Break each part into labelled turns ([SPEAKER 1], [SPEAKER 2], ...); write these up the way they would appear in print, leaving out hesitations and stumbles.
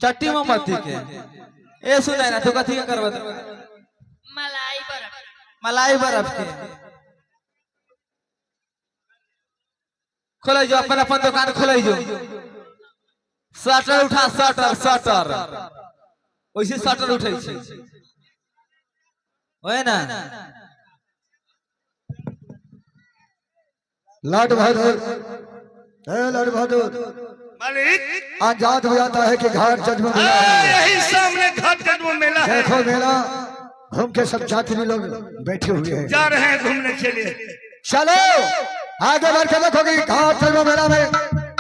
[SPEAKER 1] चट्टी मोमबत्ती के ए सुने ना तू कथी के करबत
[SPEAKER 2] मलाई बर्फ।
[SPEAKER 1] मलाई बर्फ के खोले जो अपन अपन दुकान खोले जो शटर उठा शटर शटर वैसे शटर उठे छे होय ना
[SPEAKER 3] लाड बहादुर लाड बहादुर
[SPEAKER 4] मालिक
[SPEAKER 3] आजाद हो जाता है कि घाट जज में मेला है।
[SPEAKER 4] यही सामने घाट जज में मेला है।
[SPEAKER 3] देखो मेला घूम के सब यात्री लोग बैठे हुए हैं।
[SPEAKER 4] जा रहे हैं घूमने के लिए।
[SPEAKER 3] चलो आगे बढ़ के देखो कि घाट जज में मेला में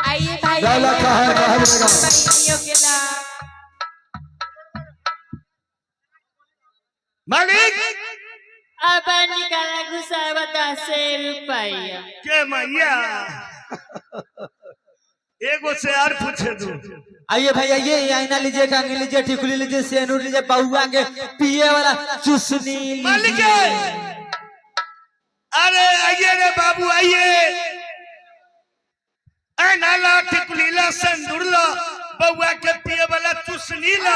[SPEAKER 2] आइए भाई
[SPEAKER 3] जाला कहाँ मिलेगा।
[SPEAKER 2] बहनियों के ला
[SPEAKER 4] मालिक
[SPEAKER 2] अब निकाला गुस्सा 10 रुपया
[SPEAKER 4] के मैया एगो से और पूछे दो।
[SPEAKER 1] आइए भाई आइए ये आईना लीजिए कंघी लीजिए टिकुली लीजिए सेनूर लीजिए बहुआ के पिए वाला चुसनी
[SPEAKER 4] मालिक
[SPEAKER 1] लीजिए
[SPEAKER 4] अरे आइए रे बाबू आइए नाला टिकुलीला संदूरला बउआ के पिए वाला चुसनीला।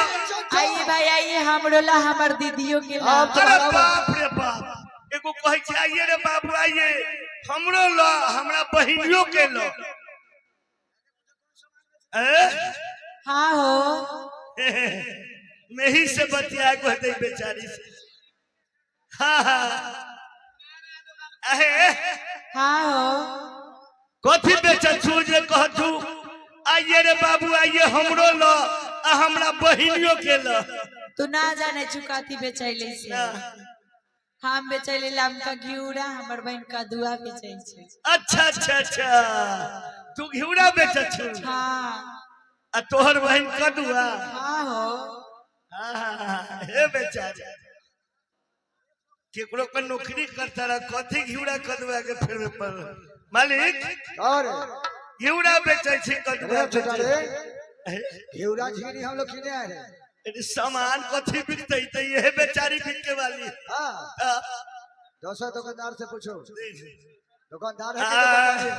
[SPEAKER 2] आइए भाई आइए हमरो ला हमर दीदियों के ला
[SPEAKER 4] अरे बाप रे बाप एगो कहे छै आइए रे बाबू आइए हमरो ला हमरा बहिनियों के ला।
[SPEAKER 2] हाँ हो
[SPEAKER 4] मैं ही से बतिया को दे बेचारी से। हाँ हाँ अहे
[SPEAKER 2] हाँ हो
[SPEAKER 4] कथी बेचा छू जे कह छू आइए रे बाबू आइए हमरो ला आ हमरा बहिनियों के ला।
[SPEAKER 2] तू ना जाने चुकाती बेचैले से हम बेचैले लाम का घिउरा हमर बहन का दुआ बेचै छै।
[SPEAKER 4] अच्छा अच्छा अच्छा तू घिउरा बेचा छू
[SPEAKER 2] हाँ
[SPEAKER 4] आ तोहर बहन कदुआ।
[SPEAKER 2] हाँ हो
[SPEAKER 4] हे बेचारे केकरो पर नौकरी करता रहा कथी घिउरा कदुआ के फिर में पर मालिक
[SPEAKER 3] और
[SPEAKER 4] घिउरा बेचे छी कदुआ
[SPEAKER 3] घेवड़ा झीनी हम लोग किने आए हैं।
[SPEAKER 4] बेचे सामान कथी बिकते त ये बेचारी बिकने वाली।
[SPEAKER 3] हाँ दूसरा दुकानदार से पूछो दुकानदार है कि दुकानदार है?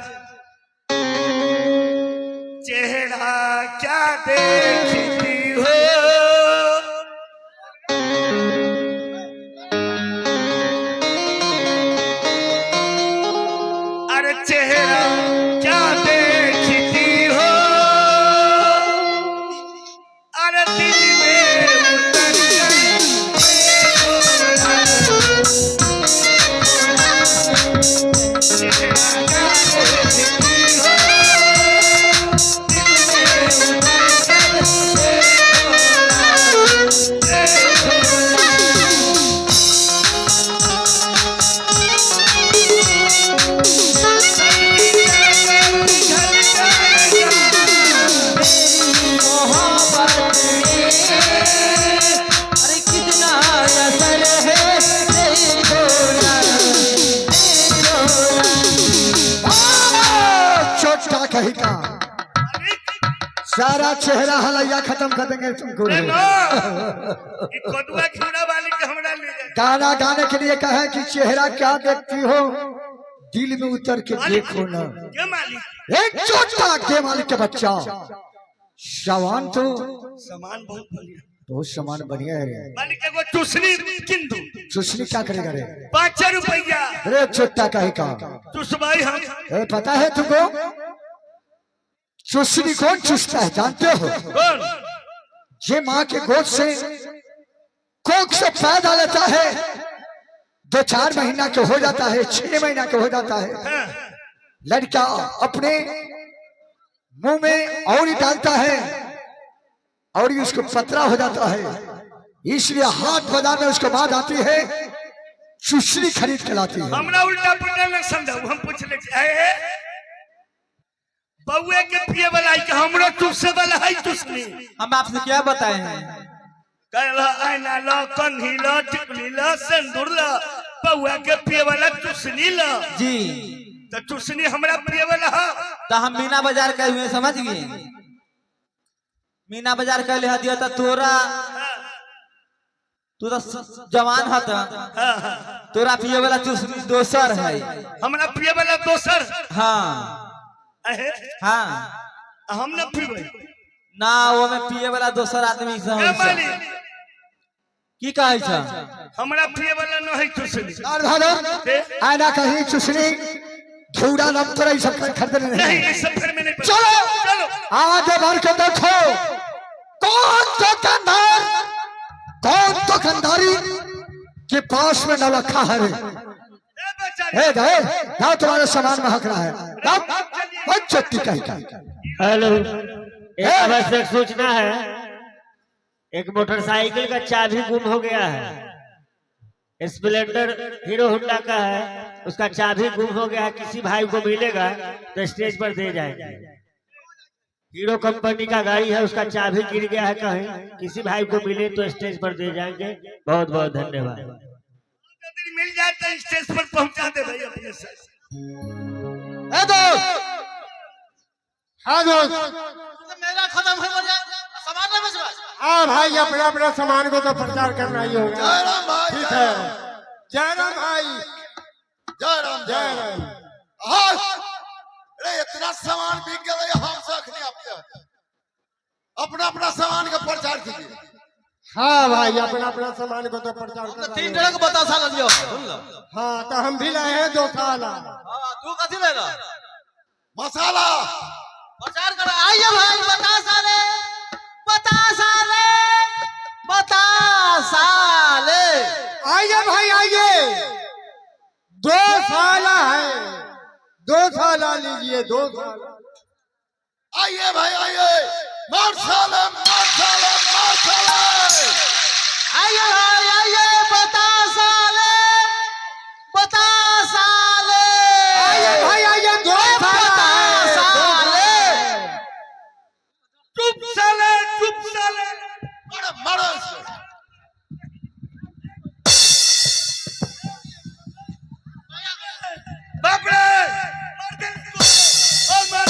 [SPEAKER 4] चेहरा क्या देखती हो अरे चेहरा क्या देखती हो अरे दिल में उतर
[SPEAKER 1] अरे कितना असर है तेरी गोरा
[SPEAKER 3] छोटा कहीं का सारा चेहरा हलैया खत्म कर देंगे तुमको।
[SPEAKER 4] कदुआ खिउरा वाली के हमरा ले जाए।
[SPEAKER 3] गाना गाने के लिए कहे कि चेहरा क्या देखती हो दिल में उतर के देखो ना।
[SPEAKER 4] के मालिक
[SPEAKER 3] एक छोटा के मालिक के बच्चा सामान तो
[SPEAKER 4] सामान बहुत बढ़िया
[SPEAKER 3] बहुत सामान बढ़िया है रे।
[SPEAKER 4] मालिक एगो चुसनी किंतु
[SPEAKER 3] सुसनी क्या करेगा रे?
[SPEAKER 4] 5 रुपया
[SPEAKER 3] अरे छोटा कहीं का
[SPEAKER 4] चुसवाई हम
[SPEAKER 3] पता है तुमको चुसनी कौन चुसता है जानते हो?
[SPEAKER 4] कौन
[SPEAKER 3] ये माँ के गोद से कोख से पैदा लेता है 2-4 महीना के हो जाता है 6 महीना के हो जाता है लड़का अपने मुंह में औरी डालता है और उसको पतरा हो जाता है इसलिए हाथ बाजार में उसके बाद आती है चुसनी खरीद के लाती है।
[SPEAKER 4] हमरा उल्टा पुल्टा न समझाऊ हम पूछ ले बउए के पिए वाला है कि हमरो चुसे वाला है चुसनी।
[SPEAKER 1] हम आपसे क्या बताए हैं
[SPEAKER 4] कहला आईना लो कंघी लो टिकुली लो सिंदूर लो बउआ के पिए वाला चुसनी लो
[SPEAKER 1] जी
[SPEAKER 4] तो चुसनी हमरा पिए वाला है।
[SPEAKER 1] तो हम मीना बाजार कहे हुए समझ गए मीना बाजार कहले हदिया तो तोरा तू तो जवान हत तोरा पिए वाला चुसनी दोसर है
[SPEAKER 4] हमरा पिए वाला दोसर।
[SPEAKER 1] हाँ
[SPEAKER 4] अहे
[SPEAKER 1] हाँ
[SPEAKER 4] हम न पीबे
[SPEAKER 1] ना वो में पिए वाला दोसर आदमी से
[SPEAKER 4] ए मालिक
[SPEAKER 1] की कहै छ
[SPEAKER 4] हमरा पिए वाला न है चुसनी
[SPEAKER 3] आना कहीं चुसनी घिउरा नम तोरा सब खरीदने
[SPEAKER 4] नहीं
[SPEAKER 3] नहीं
[SPEAKER 4] इस सफर में नहीं
[SPEAKER 3] चलो
[SPEAKER 4] चलो
[SPEAKER 3] आगे बढ़ के देखो कौन दुकानदारी के पास में न रखा है रे।
[SPEAKER 4] ए बच्चा
[SPEAKER 3] हे गए ना तुम्हारे सामान में हक रहा है ना चट्टी कहीं का
[SPEAKER 5] हेलो, एक आवश्यक सूचना है। एक मोटरसाइकिल का चाबी गुम हो गया है। स्प्लेंडर हीरो होंडा का है, उसका चाबी गुम हो गया है। किसी भाई को मिलेगा तो स्टेज पर दे जाएंगे। हीरो कंपनी का गाड़ी है, उसका चाबी गिर गया है कहीं, किसी भाई को मिले तो स्टेज पर दे जाएंगे। बहुत बहुत धन्यवाद।
[SPEAKER 4] यदि मिल जाए तो स्टेज पर पहुंचा दे भाई अपने साथ।
[SPEAKER 1] ए दोस्त
[SPEAKER 6] हाँ दोस्त,
[SPEAKER 1] मेरा खत्म हो गया सामान ना बचवा।
[SPEAKER 6] हाँ भाई, अपना अपना सामान को तो प्रचार करना ही होगा।
[SPEAKER 7] जयराम भाई,
[SPEAKER 6] ठीक है, जयराम भाई,
[SPEAKER 7] जयराम
[SPEAKER 6] जयराम।
[SPEAKER 7] हाँ, अरे इतना सामान बिक गया हम सखने आपके अपना अपना सामान का प्रचार कीजिए।
[SPEAKER 6] हाँ भाई, अपना अपना सामान को तो प्रचार करना ही
[SPEAKER 1] 3
[SPEAKER 6] होगा।
[SPEAKER 1] तरह के बतासा लियो सुन लो।
[SPEAKER 6] हाँ, तो हम भी लाए हैं 2 साल।
[SPEAKER 1] हां तू कथि लेला
[SPEAKER 7] मसाला
[SPEAKER 1] प्रचार कर। आइए भाई बतासा ले
[SPEAKER 6] आइए भाई आइए, 2 साल है, 2 साल लीजिए, 2 साल।
[SPEAKER 7] आइए भाई आइए, मसाला मसाला मसाला
[SPEAKER 1] आइए भाई आइए बतासा ले
[SPEAKER 6] आइए भाई आइए, 2 साल है।
[SPEAKER 4] चुप साले
[SPEAKER 7] मारो मारो इसको।
[SPEAKER 4] बाप रे मार दे इसको। ओ मार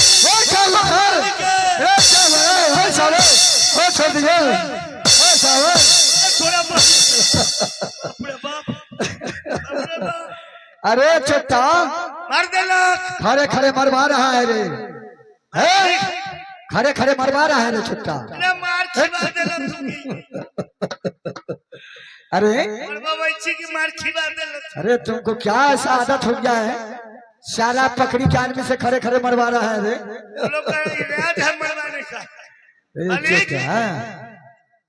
[SPEAKER 3] छोड़ दीजिए
[SPEAKER 4] थोड़ा मार। अपने बाप अपने बाप
[SPEAKER 3] अरे चट्टा
[SPEAKER 4] मार देला।
[SPEAKER 3] खड़े खड़े मरवा रहा है रे, है खड़े खड़े मरवा रहा है रे चट्टा।
[SPEAKER 4] ने मार खिला देला तू।
[SPEAKER 3] अरे
[SPEAKER 4] मरवा बच्ची की मार खिला देला।
[SPEAKER 3] अरे तुमको क्या ऐसा आदत हो गया है, सारा पकड़ी के आदमी से खड़े खड़े मरवा रहा है रे।
[SPEAKER 4] लोग का इलाज है मरवाने का।
[SPEAKER 3] ए
[SPEAKER 4] मालिक।
[SPEAKER 3] चट्टा,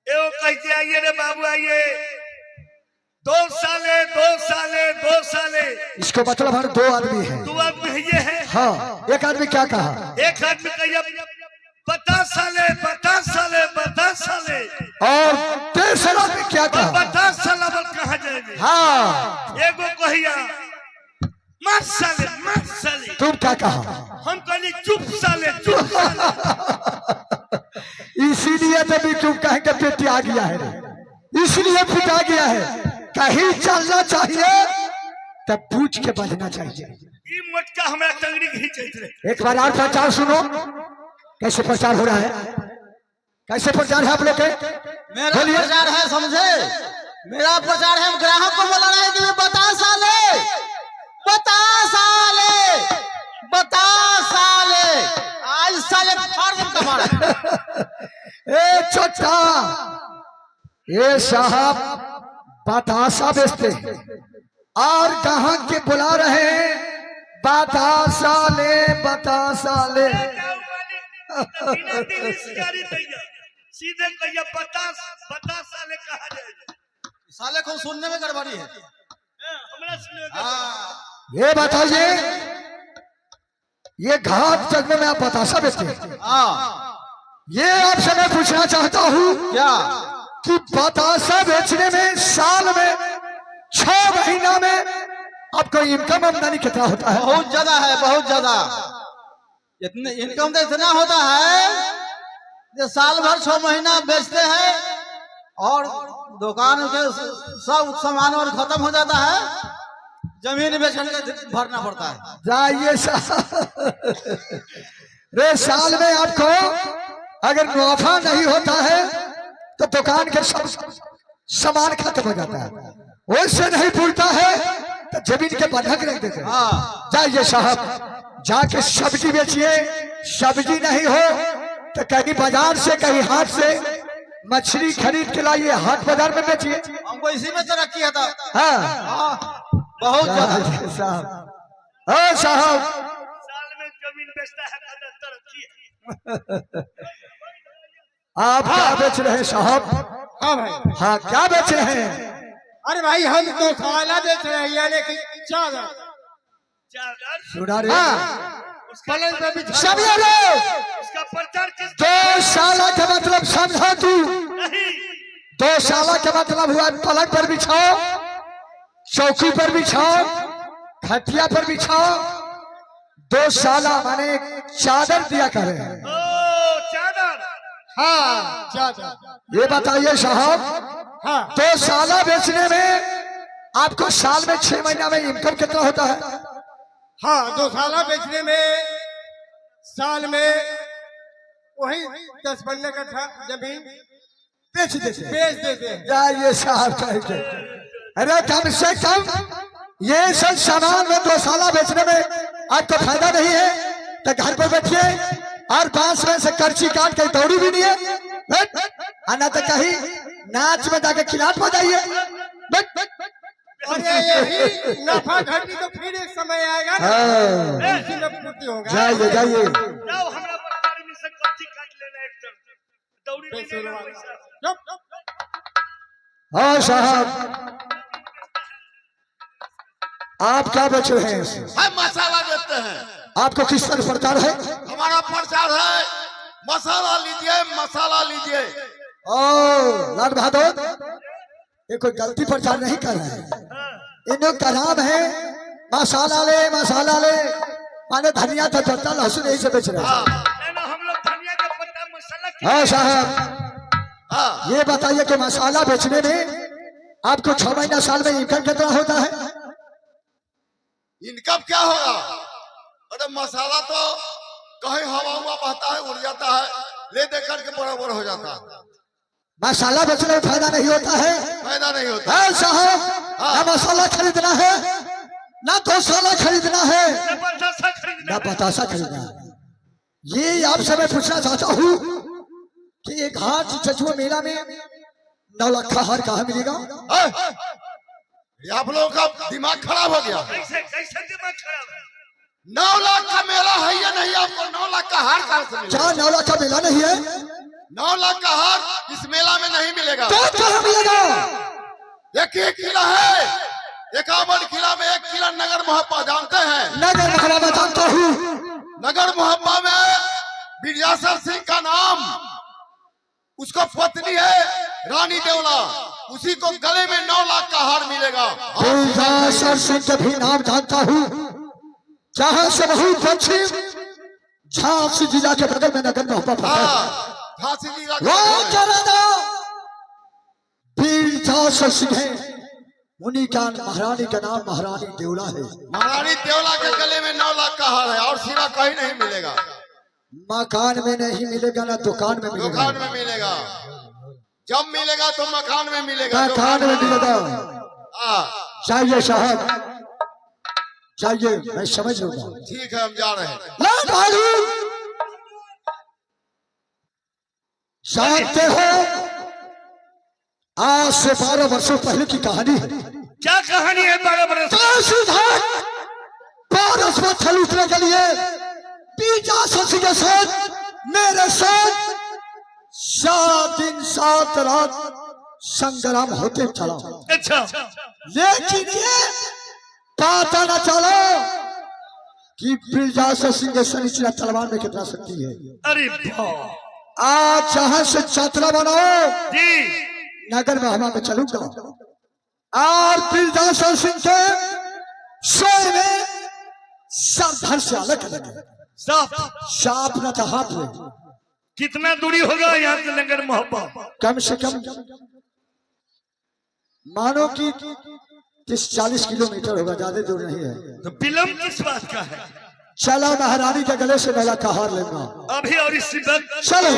[SPEAKER 4] एओ कहते आइए रे बाबू आइए। 2 साले
[SPEAKER 3] इसको मतलब हर 2 आदमी है।
[SPEAKER 4] 2 आदमी ये है।
[SPEAKER 3] हाँ, एक आदमी क्या कहा?
[SPEAKER 4] एक आदमी कहिए 50 साले
[SPEAKER 3] और 3 आदमी क्या कहा?
[SPEAKER 4] 50 साल अब कहा जाएंगे।
[SPEAKER 3] हाँ,
[SPEAKER 4] एगो कहिया मत साले
[SPEAKER 3] तुम क्या कहा?
[SPEAKER 4] हम कहली चुप साले।
[SPEAKER 3] इसीलिए तो भी तुम कहें कि पेटी आ गया है रे, इसलिए पिटा गया है। कहीं चलना चाहिए तब पूछ के बजना चाहिए।
[SPEAKER 4] ई मोटका हमरा टंगड़ी खींचत रहे।
[SPEAKER 3] एक बार और प्रचार सुनो, कैसे प्रचार हो रहा है, कैसे प्रचार है आप लोग के?
[SPEAKER 1] मेरा
[SPEAKER 3] बोलिए।
[SPEAKER 1] प्रचार है समझे, मेरा प्रचार है। हम ग्राहक को बोला रहे हैं कि बता साले आज साले फर्ज कमाड़ा।
[SPEAKER 3] ए चट्टा, ये साहब बतासा बेचते हैं और कहाँ के बुला रहे हैं बतासा ले।
[SPEAKER 4] जाओ मालिक बिना दिल्ली शिकारी दैया सीधे कहिया 50 साले कहा जाएगा।
[SPEAKER 1] साले को सुनने में गड़बड़ी है।
[SPEAKER 4] हमरा सुने
[SPEAKER 3] ये बताइए, ये घाट जगह में आप बतासा बेचते हैं, ये आपसे मैं पूछना चाहता हूँ
[SPEAKER 1] क्या
[SPEAKER 3] कि बतासा बेचने में साल में 6 महीना में आपको इनकम आमदनी कितना होता है?
[SPEAKER 1] बहुत ज्यादा है, बहुत ज्यादा। इतने इनकम तो इतना होता है जो साल भर 6 महीना बेचते हैं और दुकान के सब सामान और खत्म हो जाता है, जमीन बेच के भरना पड़ता है।
[SPEAKER 3] जाइए रे, साल में आपको अगर मुनाफा नहीं होता है तो दुकान के सब सामान खत्म हो जाता है, वैसे नहीं पूछता है तो जमीन के बंधक रख देते हैं। जाइए साहब, जाके सब्जी बेचिए, सब्जी नहीं हो तो कहीं बाजार से कहीं हाट से मछली खरीद के लाइए, हाट बाजार में बेचिए।
[SPEAKER 1] हमको इसी में तरक्की है था।
[SPEAKER 3] हाँ
[SPEAKER 1] हाँ, बहुत ज्यादा।
[SPEAKER 3] साहब, हाँ साहब,
[SPEAKER 4] साल में जमीन बेचता है तरक्की है।
[SPEAKER 3] आप क्या बेच रहे हैं साहब?
[SPEAKER 6] हाँ भाई,
[SPEAKER 3] हाँ क्या बेच रहे हैं?
[SPEAKER 6] अरे भाई हम तो साला बेच रहे हैं, यानी कि चादर।
[SPEAKER 4] चादर
[SPEAKER 3] सुना रे
[SPEAKER 4] उसका
[SPEAKER 6] पलंग पे बिछा
[SPEAKER 3] सभी लोग,
[SPEAKER 4] उसका प्रचार किस
[SPEAKER 3] 2 साला का मतलब समझा तू?
[SPEAKER 4] नहीं
[SPEAKER 3] 2 साला का मतलब हुआ पलंग पर बिछाओ, चौकी पर बिछाओ, खटिया पर बिछाओ। 2 साला माने चादर दिया करे।
[SPEAKER 4] ओ चादर
[SPEAKER 6] हाँ चादर।
[SPEAKER 3] ये बताइए साहब,
[SPEAKER 6] हाँ
[SPEAKER 3] 2 साला बेचने में आपको साल में 6 महीना में इनकम कितना होता है?
[SPEAKER 6] हाँ 2 साला बेचने में साल में वही 10-12 कट्ठा जमीन
[SPEAKER 3] बेच देते
[SPEAKER 6] बेच देते हैं।
[SPEAKER 3] जाइए साहब कह। अरे कम से कम ये सब सामान में 2 साला बेचने में आपको फायदा नहीं है तो घर पर बैठिए और बांस में से कर्ची काट के दौड़ी भी नहीं है, आना तो कहीं नाच में जाके खिलाट हो जाइए।
[SPEAKER 6] और ये यही नफा घटी तो फिर एक समय आएगा ना,
[SPEAKER 3] हाँ।
[SPEAKER 6] उसी में पूर्ति होगा।
[SPEAKER 3] जाइए जाइए।
[SPEAKER 4] जाओ हमरा प्रचार में से कच्ची काट लेना एक तरफ दौड़ी
[SPEAKER 6] पैसे
[SPEAKER 4] लेना
[SPEAKER 6] वाला।
[SPEAKER 4] पैसा
[SPEAKER 6] चुप।
[SPEAKER 3] हाँ साहब, आप क्या बेच रहे हैं?
[SPEAKER 7] हम मसाला देते हैं।
[SPEAKER 3] आपको किस तरह प्रचार है?
[SPEAKER 7] हमारा प्रचार है मसाला लीजिए, मसाला लीजिए।
[SPEAKER 3] ओ लाल बहादुर, ये कोई गलती प्रचार नहीं कर रहे हैं। इन्हों का नाम है मसाला ले, मसाला ले, माने धनिया था पत्ता लहसुन यही से बेच रहे हैं।
[SPEAKER 4] ना हम लोग धनिया का पत्ता मसाला
[SPEAKER 3] हाँ साहब,
[SPEAKER 7] हाँ
[SPEAKER 3] ये बताइए कि मसाला बेचने में आपको 6 महीना साल में इनकम कितना होता है?
[SPEAKER 7] इनकम क्या होगा? अरे मसाला तो कहीं हवा हुआ बहता है, उड़ जाता है, ले दे करके बराबर हो जाता है,
[SPEAKER 3] मसाला बेचने में फायदा नहीं होता है।
[SPEAKER 7] फायदा नहीं होता।
[SPEAKER 3] हाँ साहब, ना मसाला खरीदना है, ना 2 साला खरीदना है,
[SPEAKER 4] बतासा खरीदना
[SPEAKER 3] ना बतासा खरीदना है। ये आपसे मैं पूछना चाहता हूँ कि ये घाट चचुआ मेला में 9 लाख का हार कहाँ मिलेगा?
[SPEAKER 7] ये आप लोगों का दिमाग खराब हो गया।
[SPEAKER 4] कैसे कैसे दिमाग खराब है
[SPEAKER 7] 9 लाख का मेला है या नहीं? आपको 9 लाख का हार कहाँ से मिलेगा?
[SPEAKER 3] क्या 9 लाख का मेला नहीं है?
[SPEAKER 7] 9 लाख का हार इस मेला में नहीं मिलेगा।
[SPEAKER 3] तो कहाँ मिलेगा?
[SPEAKER 7] एक किला है, 51 किला में 1 किला नगर मोहब्बा जानते हैं?
[SPEAKER 3] नगर महरा में जानता हूँ।
[SPEAKER 7] नगर मोहब्बा में विरजासर सिंह का नाम, उसको पत्नी है रानी देवला, उसी को गले में 9 लाख का हार मिलेगा।
[SPEAKER 3] विरजासर सिंह का भी नाम जानता हूँ, जहाँ से बहुत पश्चिम झांसी जिला के बगल में नगर मोहब्बा पड़ता है।
[SPEAKER 7] हाँ, झांसी जिला का
[SPEAKER 3] वहाँ का राजा विरजासर सिंह है, उन्हीं का महारानी का नाम महारानी देवला है।
[SPEAKER 7] महारानी देवला के गले में 9 लाख का हार है और सिरा कहीं नहीं मिलेगा।
[SPEAKER 3] मकान में नहीं मिलेगा, ना दुकान में मिलेगा।
[SPEAKER 7] दुकान में मिलेगा, जब मिलेगा तो मकान में मिलेगा।
[SPEAKER 3] मकान में मिलेगा।
[SPEAKER 7] हाँ
[SPEAKER 3] चाहिए साहब, चाहिए, मैं समझ लूंगा।
[SPEAKER 7] ठीक है, हम जा रहे हैं।
[SPEAKER 3] लाल बहादुर, जानते हो आज से 12 वर्षों पहले की कहानी है।
[SPEAKER 4] क्या कहानी है 12 बरस
[SPEAKER 3] पारस में थल उतरने के लिए विरजासर के साथ मेरे साथ 7 दिन 7 रात संग्राम होते चला,
[SPEAKER 4] अच्छा
[SPEAKER 3] लेकिन ये पता न चला कि विरजासर सिंह के शनिचरा तलवार में कितना शक्ति है।
[SPEAKER 4] अरे वाह
[SPEAKER 3] आज जहां से छात्रा बनाओ
[SPEAKER 4] जी
[SPEAKER 3] नगर में हवा में चलूंगा और विरजासर सिंह के सोए में सब घर से अलग करेंगे। सांप न तो हाथ में।
[SPEAKER 4] कितना दूरी होगा यहाँ से नगर मोहब्बा?
[SPEAKER 3] कम से कम मानो कि 30-40 किलोमीटर होगा, ज्यादा दूर नहीं है।
[SPEAKER 4] तो विलम्ब किस बात का है?
[SPEAKER 3] चलो महारानी के गले से मेला का हार लेगा।
[SPEAKER 4] अभी और इसी वक्त
[SPEAKER 3] चलो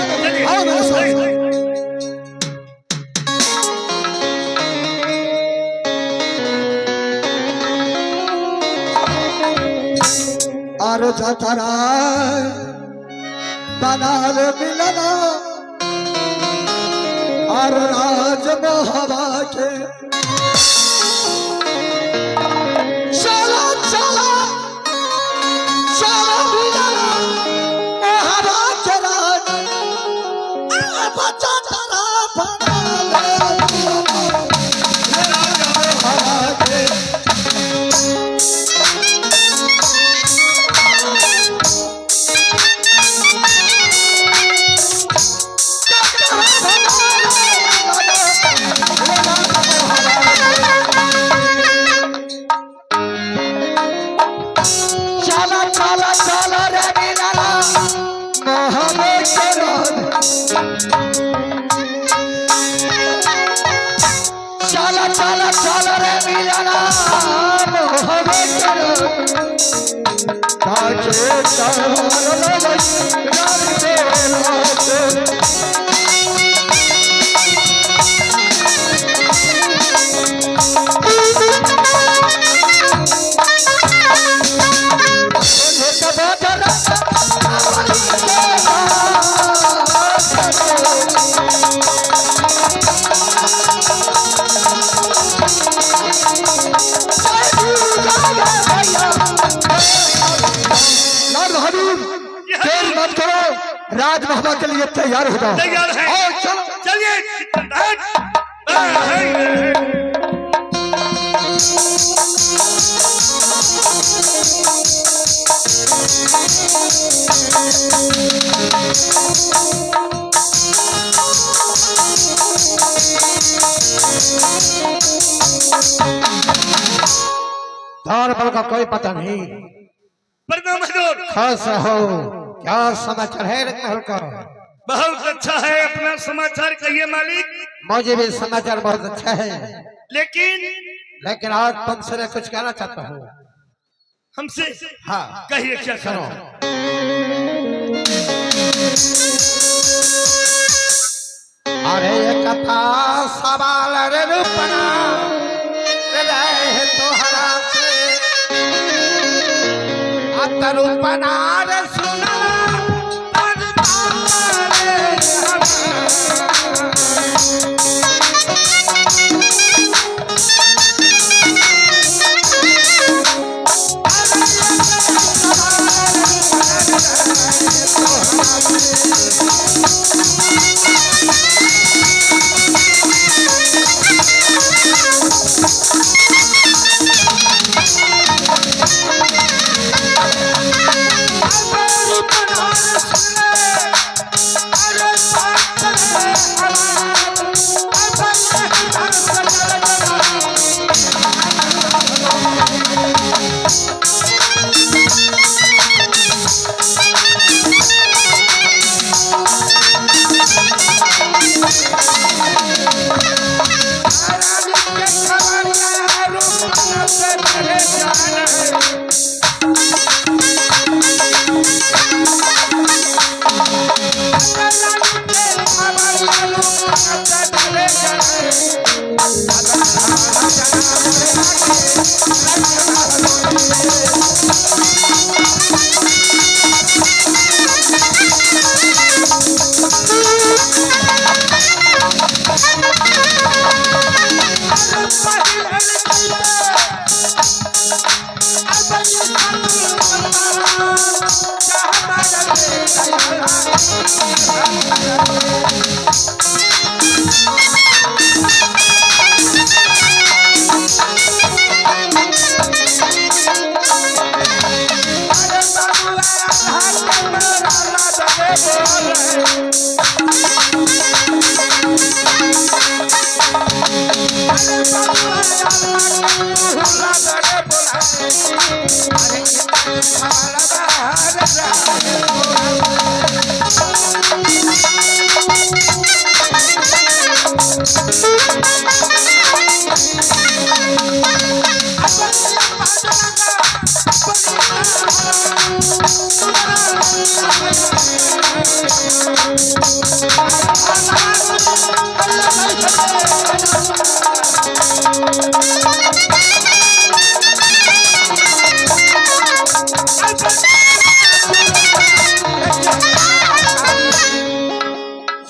[SPEAKER 3] आओ मेरे साथ। आरो जाता बनार मिलना और राज मोहबा के चला चला चला मिलना मोहबा के राज बचा तारा बनार मोहबा के चला चला चला रे मिलना मोहबा के राज चला चला चला रे मिलना मोहबा के राज काजे तार लाल बहादुर देर मत करो, राज मोहबा के लिए तैयार हो जाओ।
[SPEAKER 4] तैयार है।
[SPEAKER 3] आओ, चलो
[SPEAKER 4] चलिए
[SPEAKER 3] धार बल का कोई पता नहीं।
[SPEAKER 4] प्रणाम हजूर।
[SPEAKER 3] खास हो, क्या समाचार है रत्नहल का?
[SPEAKER 4] बहुत अच्छा है, अपना समाचार कहिए मालिक।
[SPEAKER 3] मुझे भी समाचार बहुत अच्छा है,
[SPEAKER 4] लेकिन
[SPEAKER 3] आज तुमसे मैं कुछ कहना चाहता हूँ।
[SPEAKER 4] हमसे
[SPEAKER 3] हाँ
[SPEAKER 4] कहिए क्या
[SPEAKER 3] सुनो।
[SPEAKER 4] कहना।
[SPEAKER 3] अरे ये कथा सवाल रे रूपना रहे तोहरा से अतरूपना रे सुना
[SPEAKER 7] Alba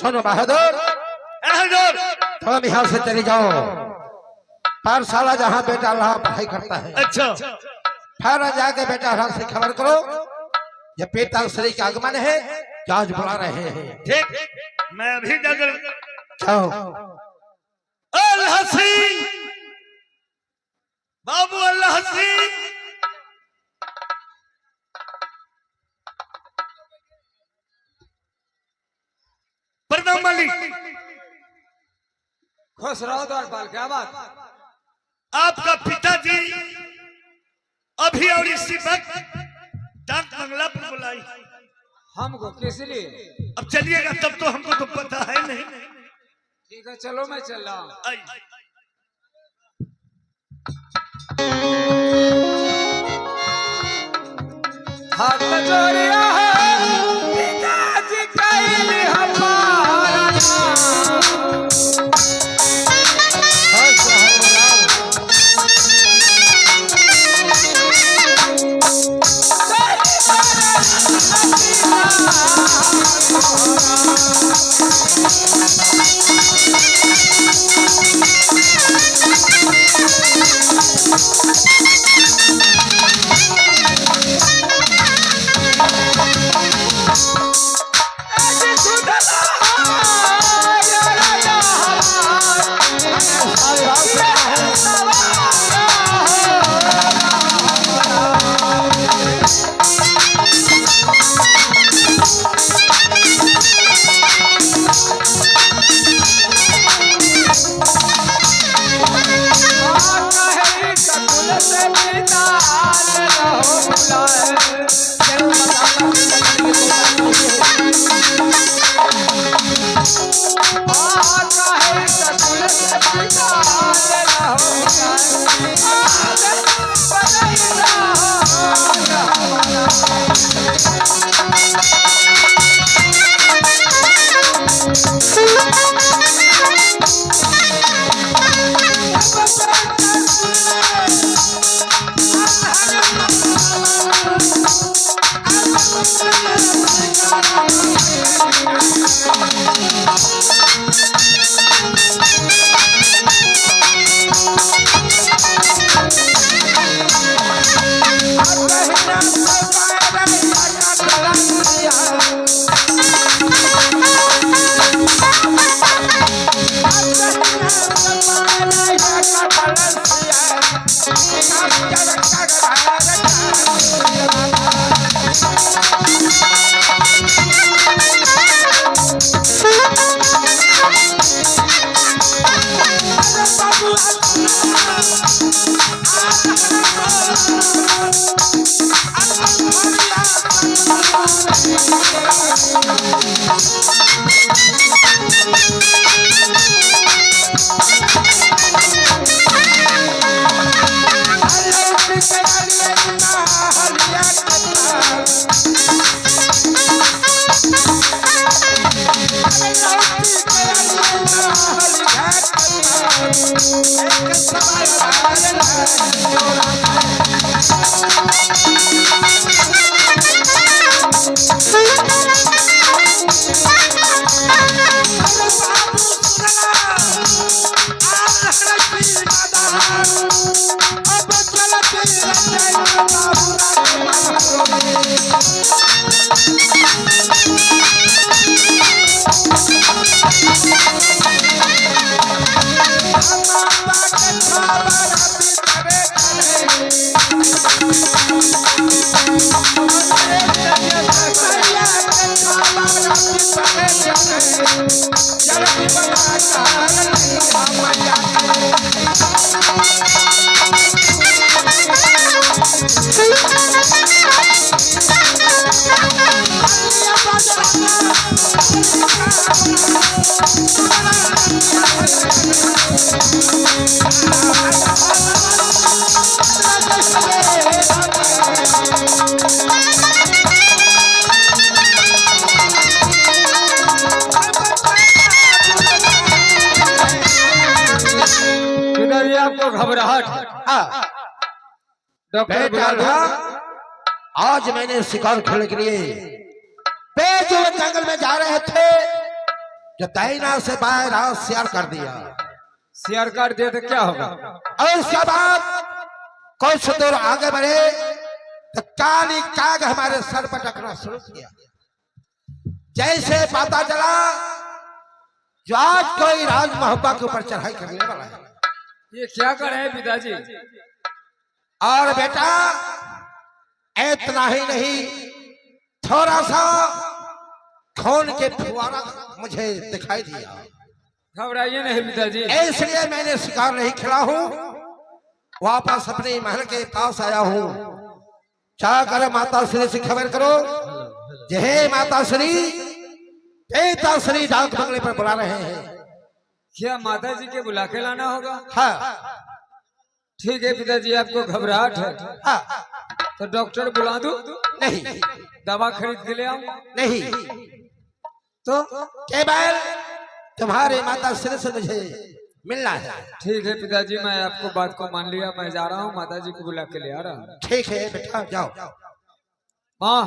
[SPEAKER 8] सुनो बहादुर,
[SPEAKER 4] हजूर।
[SPEAKER 8] तुम यहाँ से चले जाओ। पाठशाला जहाँ बेटा वहाँ पढ़ाई करता है,
[SPEAKER 4] अच्छा
[SPEAKER 8] फिर जाके बेटा आराम से खबर करो ये पिता श्री का आगमन है, क्या आज बुला रहे हैं।
[SPEAKER 4] ठीक, मैं अभी नजर।
[SPEAKER 8] जाओ।
[SPEAKER 4] अल्लाह सिंह बाबू, अल्लाह सिंह। प्रणाम मालिक।
[SPEAKER 6] खुश रहो द्वारपाल, क्या बात?
[SPEAKER 4] आपका पिताजी अभी और इसी वक्त डाक बंगला पर बुलाई।
[SPEAKER 6] हमको किस लिए?
[SPEAKER 4] अब चलिएगा तब तो हमको तो पता है नहीं।
[SPEAKER 6] ठीक है, चलो मैं चल रहा हूँ।
[SPEAKER 4] आइए।
[SPEAKER 6] हाथ जोड़िया है पिताजी कैली हमारा नाम। आपको घबराहट? डॉक्टर
[SPEAKER 8] बेटा, आज मैंने शिकार खेलने के लिए बेजुबान जंगल में जा रहे थे, जो दाहिना से बाएं रात शेयर कर दिया।
[SPEAKER 6] शेयर कर दिया तो क्या होगा?
[SPEAKER 8] और उसके बाद कुछ दूर आगे बढ़े तो काली काग हमारे सर पर टकरा शुरू किया। जैसे पता चला जो आज कोई राज महबा के ऊपर चढ़ाई करने वाला है।
[SPEAKER 6] ये क्या कर रहे हैं पिताजी?
[SPEAKER 8] और बेटा इतना ही नहीं, थोड़ा सा खून के फुवारा मुझे दिखाई दिया।
[SPEAKER 6] घबराइए नहीं पिताजी।
[SPEAKER 8] इसलिए मैंने शिकार नहीं खेला हूँ, वापस अपने महल के पास आया हूँ। जाकर माता श्री से खबर करो, जय माता श्री, पिता श्री डाक बंगले पर बुला रहे हैं।
[SPEAKER 6] क्या माता जी के बुला के लाना होगा?
[SPEAKER 8] हाँ
[SPEAKER 6] ठीक है पिताजी, आपको घबराहट है
[SPEAKER 8] हाँ।
[SPEAKER 6] तो डॉक्टर बुला दूं?
[SPEAKER 8] नहीं
[SPEAKER 6] दवा खरीद के ले आऊं?
[SPEAKER 8] नहीं,
[SPEAKER 6] तो
[SPEAKER 8] केवल तुम्हारे माता श्री से मुझे मिलना है।
[SPEAKER 6] ठीक है पिताजी, मैं आपको बात को मान लिया। मैं जा रहा हूँ, माता जी को बुला के ले आ रहा हूँ।
[SPEAKER 8] ठीक है बेटा, जाओ।
[SPEAKER 6] माँ